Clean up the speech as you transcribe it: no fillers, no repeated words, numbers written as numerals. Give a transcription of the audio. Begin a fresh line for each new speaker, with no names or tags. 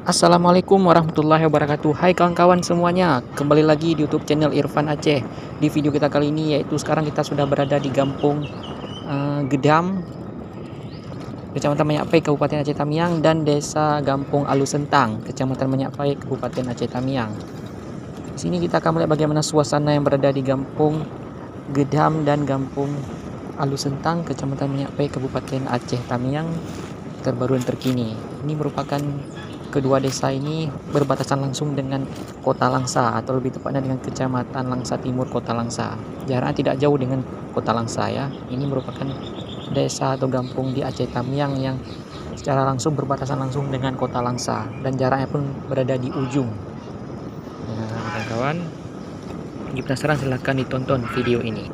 Assalamualaikum warahmatullahi wabarakatuh. Hai kawan-kawan semuanya, kembali lagi di YouTube channel Irfan Aceh. Di video kita kali ini yaitu sekarang kita sudah berada di Kampung Gedam, Kecamatan Manyak Kabupaten Aceh Tamiang, dan Desa Gampung Alusentang, Kecamatan Manyak Kabupaten Aceh Tamiang. Di sini kita akan melihat bagaimana suasana yang berada di Kampung Gedam dan Kampung Alusentang, Kecamatan Manyak Kabupaten Aceh Tamiang, terbaru dan terkini. Ini merupakan kedua desa ini berbatasan langsung dengan Kota Langsa, atau lebih tepatnya dengan Kecamatan Langsa Timur, Kota Langsa. Jaraknya tidak jauh dengan Kota Langsa ya. Ini merupakan desa atau kampung di Aceh Tamiang yang secara langsung berbatasan langsung dengan Kota Langsa, dan jaraknya pun berada di ujung. Nah, kawan-kawan, jika penasaran silahkan ditonton video ini.